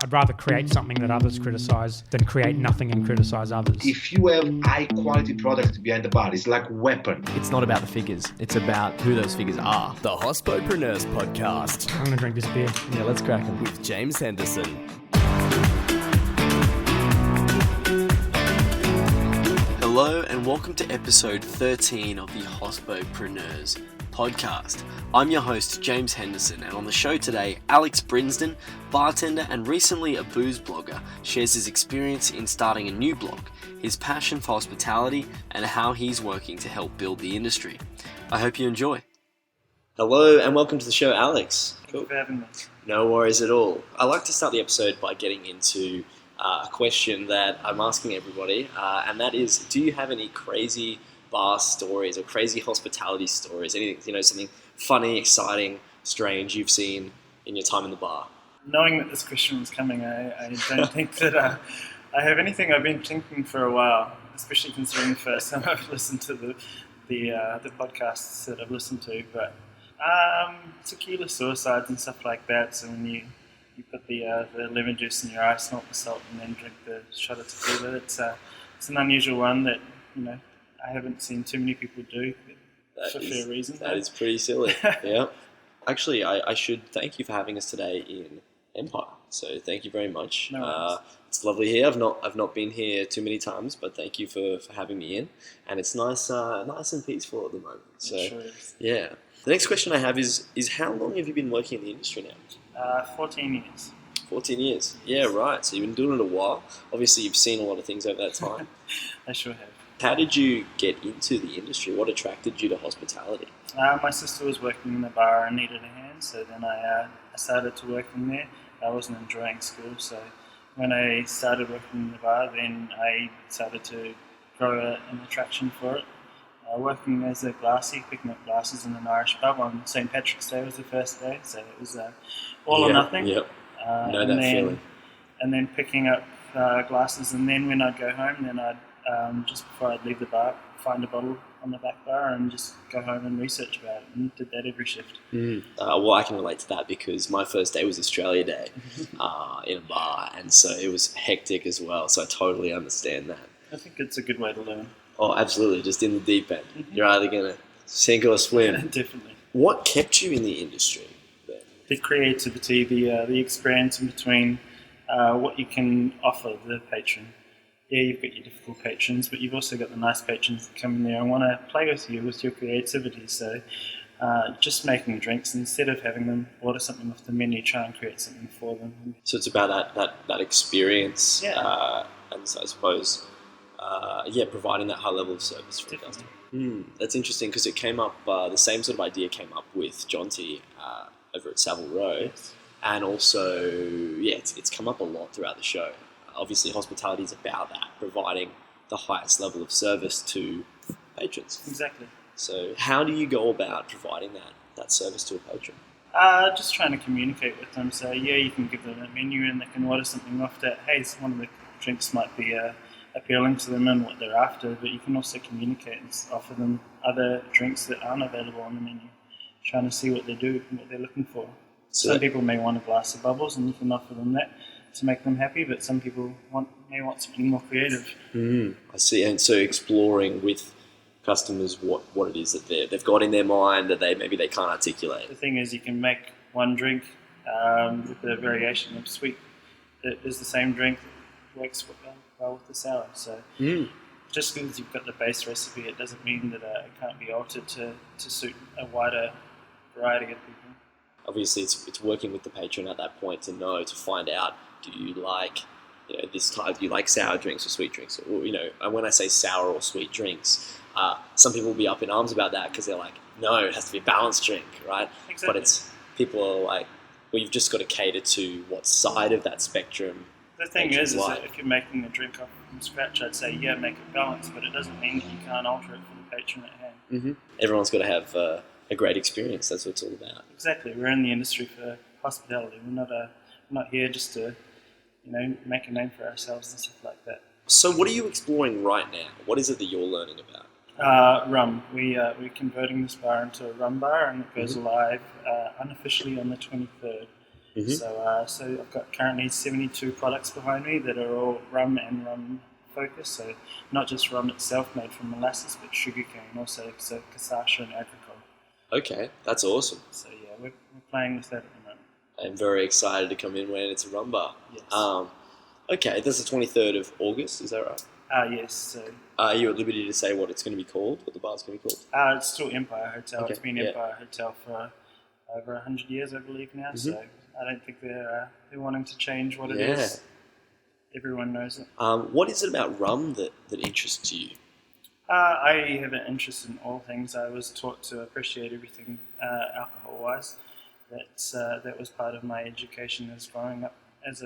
I'd rather create something that others criticise than create nothing and criticise others. If you have high quality product behind the bar, it's like a weapon. It's not about the figures, it's about who those figures are. The Hospopreneurs Podcast. I'm going to drink this beer. Yeah, let's crack them. With James Henderson. Hello and welcome to episode 13 of the Hospopreneurs Podcast. I'm your host, James Henderson, and on the show today, Alex Brinsdon, bartender and recently a booze blogger, shares his experience in starting a new blog, his passion for hospitality, and how he's working to help build the industry. I hope you enjoy. Hello and welcome to the show, Alex. Thank you for having me. No worries at all. I like to start the episode by getting into a question that I'm asking everybody, and that is, do you have any crazy bar stories or crazy hospitality stories? Anything, something funny, exciting, strange you've seen in your time in the bar? Knowing that this question was coming, I don't think that I have anything. I've been thinking for a while, especially considering the first time I've listened to the podcasts that I've listened to, but tequila suicides and stuff like that. So when you put the lemon juice in your ice, melt the salt, and then drink the shot of tequila, it's an unusual one that I haven't seen too many people do for fair reason. That is pretty silly. Yeah. Actually, I should thank you for having us today in Empire. So thank you very much. No it's lovely here. I've not been here too many times, but thank you for having me in. And it's nice and peaceful at the moment. So sure is. Yeah. The next question I have is how long have you been working in the industry now? 14 years. 14 years. Yeah, right. So you've been doing it a while. Obviously, you've seen a lot of things over that time. I sure have. How did you get into the industry? What attracted you to hospitality? My sister was working in the bar and needed a hand, so then I started to work in there. I wasn't enjoying school, so when I started working in the bar, then I started to grow an attraction for it. Working as a glassy, picking up glasses in an Irish pub on St. Patrick's Day was the first day, so it was all or nothing. Yep. Know that feeling. And then picking up glasses, and then when I'd go home, then I'd just before I'd leave the bar, find a bottle on the back bar and just go home and research about it, and did that every shift. Well, I can relate to that because my first day was Australia Day in a bar, and so it was hectic as well, so I totally understand that. I think it's a good way to learn. Oh, absolutely, just in the deep end. You're either going to sink or swim. Definitely. What kept you in the industry then? The creativity, the experience in between what you can offer the patron. Yeah, you've got your difficult patrons, but you've also got the nice patrons that come in there and want to play with you with your creativity. So just making drinks, instead of having them order something off the menu, try and create something for them. So it's about that experience, yeah. And so I suppose, providing that high level of service for the customer. That's interesting because it came up, the same sort of idea came up with John T over at Savile Row. Yes. And also, it's come up a lot throughout the show. Obviously, hospitality is about that, providing the highest level of service to patrons. Exactly. So how do you go about providing that service to a patron? Just trying to communicate with them. So, you can give them a menu and they can order something off that. Hey, one of the drinks might be appealing to them and what they're after, but you can also communicate and offer them other drinks that aren't available on the menu, trying to see what they do and what they're looking for. So some people may want a glass of bubbles and you can offer them that to make them happy, but some people may want something more creative. I see. And so exploring with customers what it is that they've got in their mind that they can't articulate. The thing is, you can make one drink with a variation of sweet that is the same drink that works well with the sour. So just because you've got the base recipe, it doesn't mean that it can't be altered to suit a wider variety of people. Obviously, it's working with the patron at that point to find out, do you like this type? Do you like sour drinks or sweet drinks? Or and when I say sour or sweet drinks, some people will be up in arms about that because they're like, no, it has to be a balanced drink, right? Exactly. But people are like, well, you've just got to cater to what side of that spectrum. The thing is that if you're making a drink up from scratch, I'd say make it balanced, but it doesn't mean that you can't alter it for the patron at hand. Everyone's got to have a great experience. That's what it's all about. Exactly. We're in the industry for hospitality. We're not here just to make a name for ourselves and stuff like that. So what are you exploring right now? What is it that you're learning about? Rum. We're converting this bar into a rum bar, and it goes live unofficially on the 23rd. So I've got currently 72 products behind me that are all rum and rum focused. So not just rum itself made from molasses, but sugarcane also, so cassava and agricole. Okay, that's awesome. So yeah, we're playing with that at the moment. I'm very excited to come in when it's a rum bar. Yes. Okay, that's the 23rd of August, is that right? Yes. So Are you at liberty to say what it's going to be called, what the bar's going to be called? it's still Empire Hotel. Okay, It's been yeah. Empire Hotel for over 100 years, I believe now. So I don't think they're wanting to change what it is. Everyone knows it. What is it about rum that interests you? I have an interest in all things. I was taught to appreciate everything alcohol-wise. That was part of my education as growing up as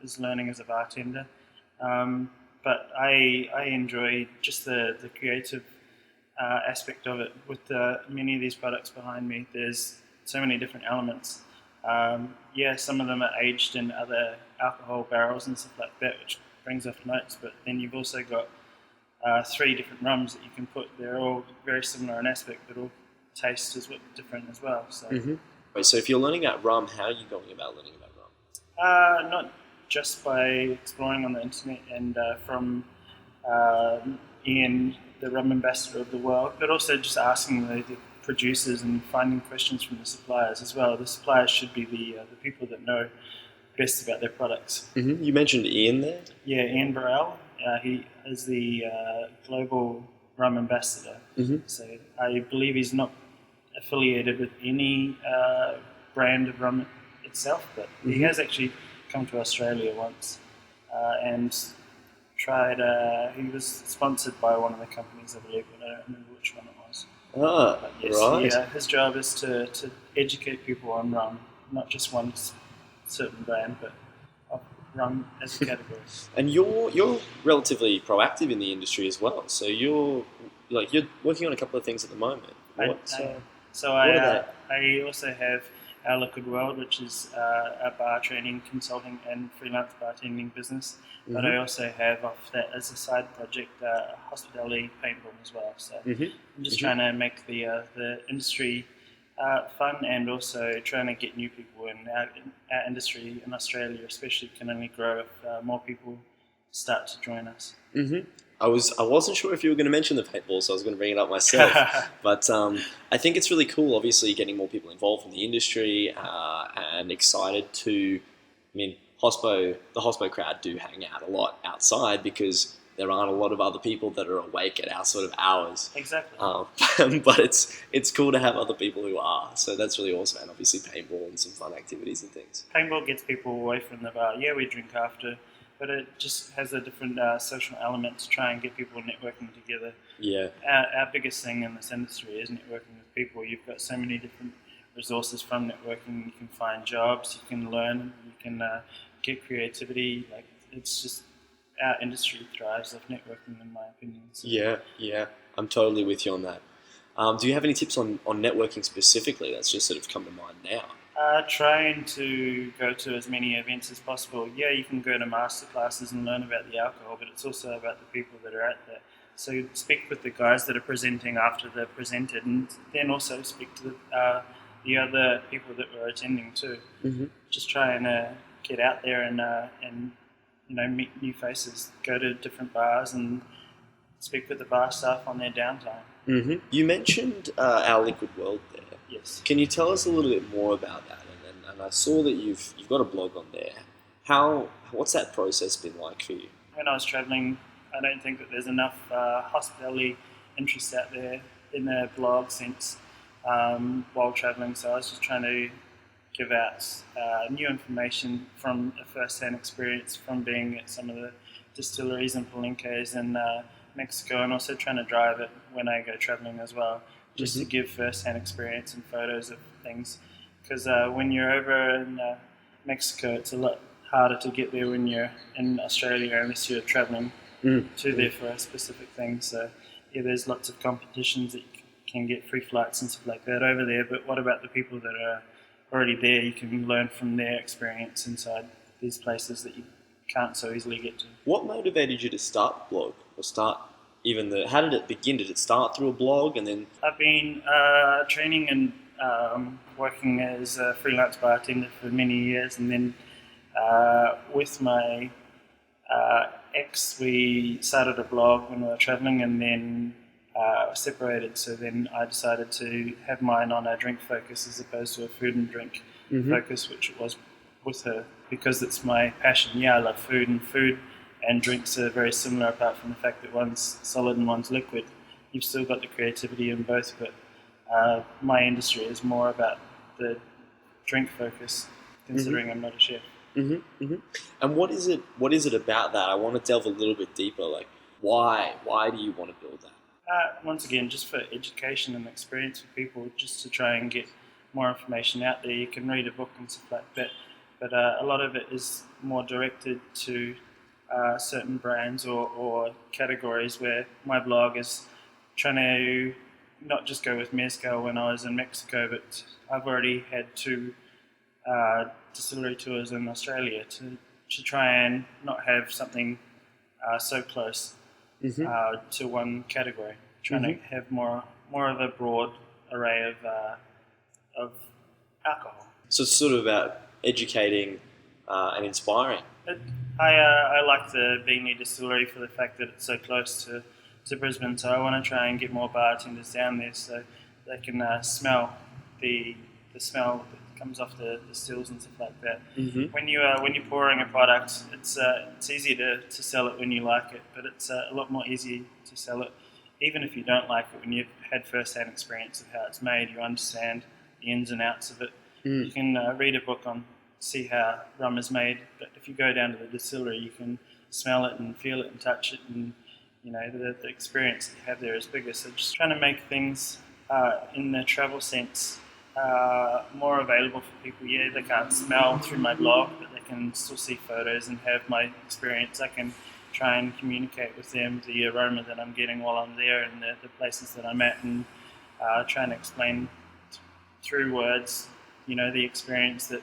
as learning as a bartender. But I enjoy just the creative aspect of it. With many of these products behind me, there's so many different elements. Some of them are aged in other alcohol barrels and stuff like that, which brings off notes. But then you've also got 3 different rums that you can put. They're all very similar in aspect, but all taste is different as well. So, So if you're learning about rum, how are you going about learning about rum? not just by exploring on the internet and from Ian, the rum ambassador of the world, but also just asking the producers and finding questions from the suppliers as well. The suppliers should be the people that know best about their products. You mentioned Ian there. Yeah, Ian Burrell. He is the global rum ambassador. So I believe he's not affiliated with any brand of rum itself, but he has actually come to Australia once and tried. He was sponsored by one of the companies, I believe, but I don't remember which one it was. But yes, right. his job is to educate people on rum, not just one certain brand, but of rum as a category. And you're relatively proactive in the industry as well. So you're working on a couple of things at the moment. I also have our Liquid World, which is a bar training, consulting, and freelance bartending business. But I also have off that as a side project, hospitality paintball as well. So I'm just trying to make the industry fun, and also trying to get new people in. Our industry in Australia especially can only grow if more people start to join us. I wasn't sure if you were going to mention the paintball, so I was going to bring it up myself. But I think it's really cool, obviously, getting more people involved in the industry and excited to. I mean, the hospo crowd do hang out a lot outside because there aren't a lot of other people that are awake at our sort of hours. Exactly. But it's cool to have other people who are. So that's really awesome, and obviously paintball and some fun activities and things. Paintball gets people away from the bar. Yeah, we drink after, but it just has a different social element to try and get people networking together. Yeah. Our biggest thing in this industry is networking with people. You've got so many different resources from networking. You can find jobs, you can learn, you can get creativity. Like, it's just, our industry thrives off networking, in my opinion. So. Yeah. I'm totally with you on that. Do you have any tips on networking specifically? That's just sort of come to mind now. Trying to go to as many events as possible. Yeah, you can go to master classes and learn about the alcohol, but it's also about the people that are out there. So speak with the guys that are presenting after they're presented, and then also speak to the other people that were attending too. Just try and get out there and meet new faces. Go to different bars and speak with the bar staff on their downtime. You mentioned our Liquid World there. Yes. Can you tell us a little bit more about that? And I saw that you've got a blog on there. What's that process been like for you? When I was travelling, I don't think that there's enough hospitality interest out there in the blog sense while travelling. So I was just trying to give out new information from a first-hand experience from being at some of the distilleries and palenques in Mexico, and also trying to drive it when I go travelling as well, just to give first-hand experience and photos of things. Because when you're over in Mexico, it's a lot harder to get there when you're in Australia unless you're travelling to there for a specific thing. So yeah, there's lots of competitions that you can get free flights and stuff like that over there. But what about the people that are already there? You can learn from their experience inside these places that you can't so easily get to. What motivated you to start the blog, or how did it begin? Did it start through a blog and then? I've been training in working as a freelance bartender for many years, and then with my ex, we started a blog when we were traveling, and then separated. So then I decided to have mine on a drink focus as opposed to a food and drink focus, which it was with her, because it's my passion. Yeah, I love food, and food and drinks are very similar, apart from the fact that one's solid and one's liquid. You've still got the creativity in both, but my industry is more about the drink focus, considering I'm not a chef. And what is it about that? I want to delve a little bit deeper. Like, why do you want to build that? Once again, just for education and experience for people, just to try and get more information out there. You can read a book and stuff like that, but a lot of it is more directed to certain brands or categories, where my blog is trying to not just go with mezcal when I was in Mexico, but I've already had 2 distillery tours in Australia to try and not have something so close to one category. Trying to have more of a broad array of alcohol. So it's sort of about educating and inspiring. I like the Beanie Distillery for the fact that it's so close to Brisbane, so I want to try and get more bartenders down there so they can smell the smell that comes off the stills and stuff like that. When you're pouring a product, it's easy to sell it when you like it, but it's a lot more easy to sell it even if you don't like it when you've had first-hand experience of how it's made. You understand the ins and outs of it. You can read a book on see how rum is made, but if you go down to the distillery, you can smell it and feel it and touch it, and the experience that you have there is bigger. So just trying to make things in the travel sense more available for people. Yeah, they can't smell through my blog, but they can still see photos and have my experience. I can try and communicate with them the aroma that I'm getting while I'm there, and the places that I'm at, and try and explain through words, the experience that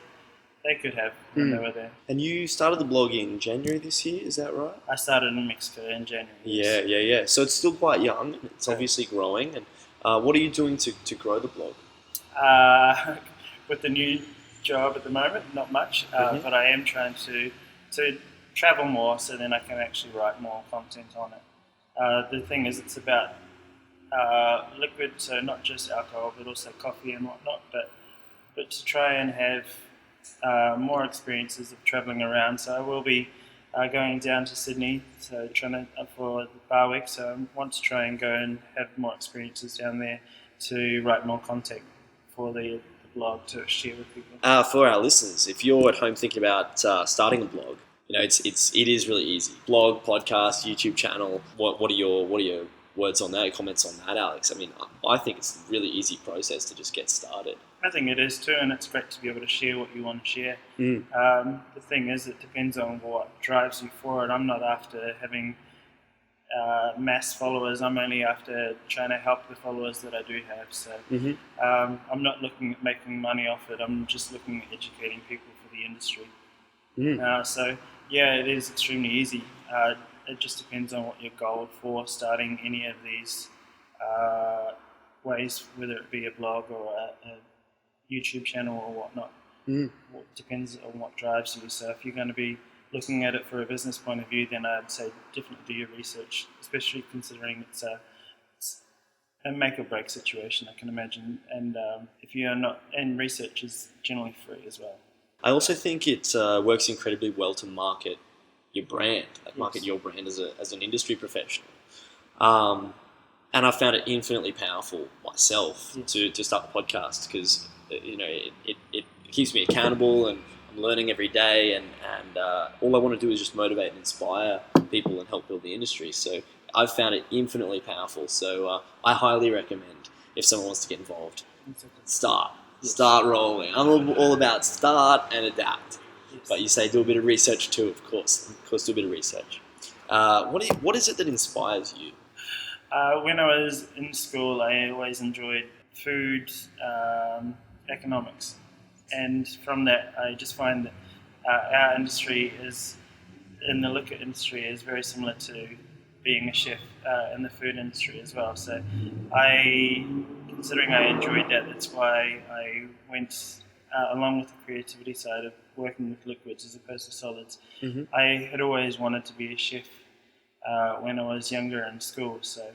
they could have when they were there. And you started the blog in January this year, is that right? I started in Mexico in January. Yeah. So it's still quite young. It's obviously growing. And what are you doing to grow the blog? With the new job at the moment, not much, but I am trying to travel more, so then I can actually write more content on it. The thing is, it's about liquid, so not just alcohol, but also coffee and whatnot, but to try and have more experiences of travelling around. So I will be going down to Sydney, so trying to for the bar week. So I want to try and go and have more experiences down there to write more content for the blog to share with people. For our listeners, if you're at home thinking about starting a blog, it is really easy. Blog, podcast, YouTube channel. What are your words on that? Comments on that, Alex? I mean, I think it's a really easy process to just get started. I think it is too, and it's great to be able to share what you want to share. The thing is, it depends on what drives you forward. I'm not after having mass followers. I'm only after trying to help the followers that I do have. So I'm not looking at making money off it. I'm just looking at educating people for the industry. So yeah, it is extremely easy. It just depends on what your goal for starting any of these ways, whether it be a blog or a YouTube channel or whatnot. It depends on what drives you. So if you're going to be looking at it for a business point of view, then I'd say definitely do your research, especially considering it's a make or break situation, I can imagine. And if you're not, and research is generally free as well. I also think it works incredibly well to market your brand, market your brand as an industry professional. And I found it infinitely powerful myself to start the podcast, because it keeps me accountable, and I'm learning every day, and all I want to do is just motivate and inspire people and help build the industry. So I've found it infinitely powerful. So I highly recommend, if someone wants to get involved, start rolling. I'm all about start and adapt. But you say do a bit of research too, of course. Do a bit of research. What is it that inspires you? When I was in school, I always enjoyed food, economics. And from that, I just find that our industry in the liquor industry is very similar to being a chef in the food industry as well. So I considering I enjoyed that, that's why I went along with the creativity side of working with liquids as opposed to solids. I had always wanted to be a chef when I was younger in school, so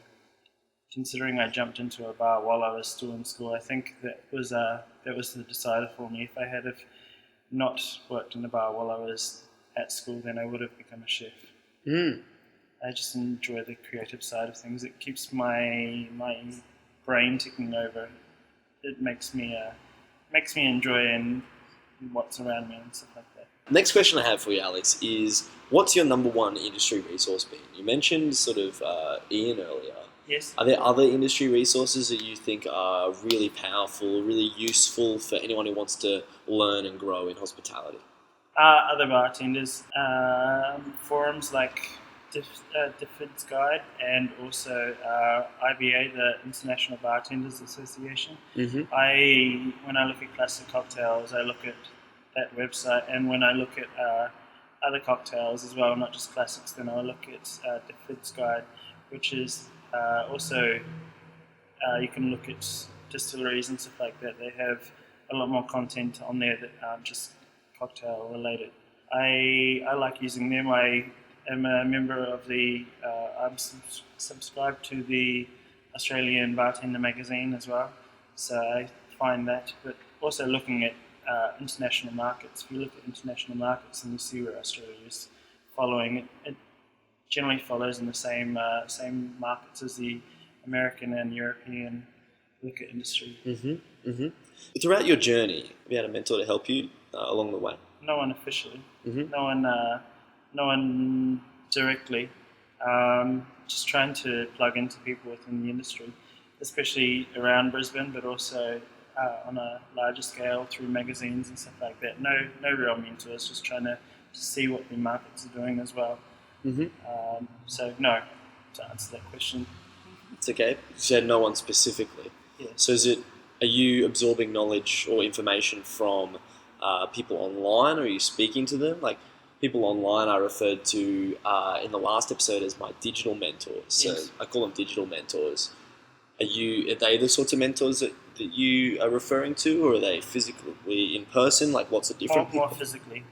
considering I jumped into a bar while I was still in school, I think that was the decider for me. If I had not worked in a bar while I was at school, then I would have become a chef. I just enjoy the creative side of things. It keeps my brain ticking over. It makes me enjoy what's around me and stuff like that. Next question I have for you, Alex, is what's your number one industry resource been? You mentioned sort of Ian earlier. Yes. Are there other industry resources that you think are really powerful, really useful for anyone who wants to learn and grow in hospitality? Other bartenders, forums like Diffid's Guide, and also IBA, the International Bartenders Association. When I look at classic cocktails, I look at that website, and when I look at other cocktails as well, not just classics, then I look at Diffid's Guide, which is also you can look at distilleries and stuff like that. They have a lot more content on there that aren't just cocktail related. I like using them. I am a member of I'm subscribed to the Australian Bartender magazine as well, so I find that. But also looking at international markets. If you look at international markets and you see where Australia is following, it generally follows in the same markets as the American and European liquor industry. Throughout your journey, have you had a mentor to help you along the way? No one officially. No one directly. Just trying to plug into people within the industry, especially around Brisbane, but also on a larger scale through magazines and stuff like that. No real mentors, just trying to see what the markets are doing as well. So no, to answer that question. It's okay. You said no one specifically. Yeah. So are you absorbing knowledge or information from people online, or are you speaking to them? Like, people online are referred to in the last episode as my digital mentors. So Yes. I call them digital mentors. Are they the sorts of mentors that you are referring to, or are they physically in person? Like, what's the difference? More physically.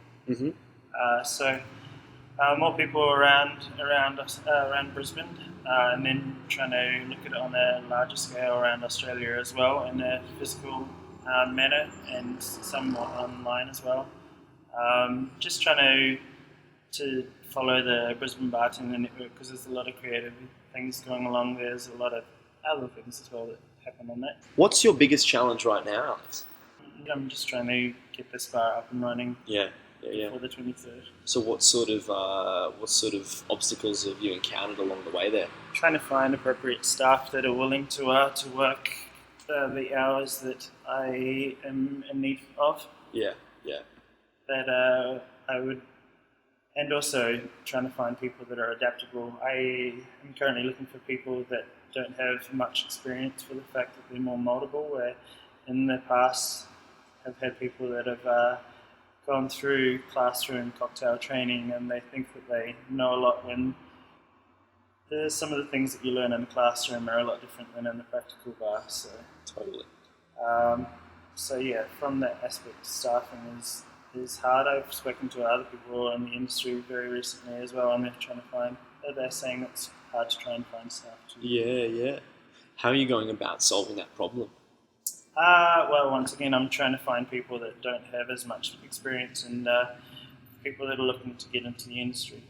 So more people around Brisbane, and then trying to look at it on a larger scale around Australia as well in a physical manner, and some more online as well. Just trying to follow the Brisbane Bartender Network, because there's a lot of creative things going along. There's a lot of other things as well that happen on that. What's your biggest challenge right now, Alex? I'm just trying to get this bar up and running before the 23rd. So what sort of obstacles have you encountered along the way there? Trying to find appropriate staff that are willing to work the hours that I am in need of. Yeah. That I would, and also trying to find people that are adaptable. I am currently looking for people that don't have much experience, for the fact that they're more moldable, where in the past I've had people that have gone through classroom cocktail training and they think that they know a lot, when some of the things that you learn in the classroom are a lot different than in the practical bar. So Totally. So yeah, from that aspect, staffing is hard. I've spoken to other people in the industry very recently as well, and they're saying it's hard to try and find staff too. Yeah. How are you going about solving that problem? Well, once again, I'm trying to find people that don't have as much experience, and people that are looking to get into the industry.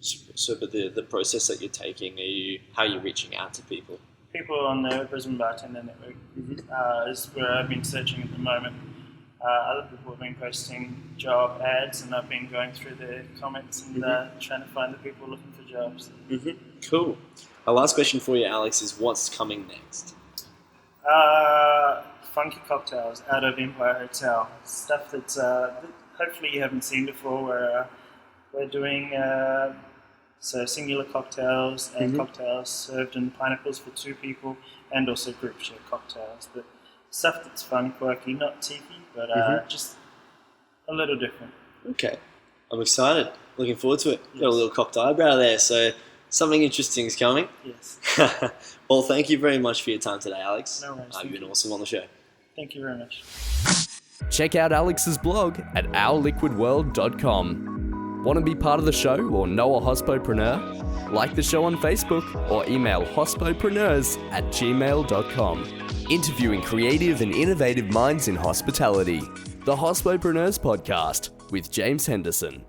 So, but the process that you're taking, how are you reaching out to people? People on the Brisbane Bartender Network is where I've been searching at the moment. Other people have been posting job ads, and I've been going through their comments and trying to find the people looking for jobs. Cool. Our last question for you, Alex, is what's coming next? Funky cocktails out of Empire Hotel. Stuff that hopefully you haven't seen before, where we're doing singular cocktails and cocktails served in pineapples for 2 people, and also group share cocktails. But stuff that's fun, quirky, not tiki, but just a little different. Okay. I'm excited. Looking forward to it. Got a little cocked eyebrow there, so Something interesting is coming. Yes. Well, thank you very much for your time today, Alex. No worries. You've been awesome on the show. Thank you very much. Check out Alex's blog at ourliquidworld.com. Want to be part of the show or know a hospopreneur? Like the show on Facebook or email hospopreneurs@gmail.com. Interviewing creative and innovative minds in hospitality. The Hospopreneurs Podcast with James Henderson.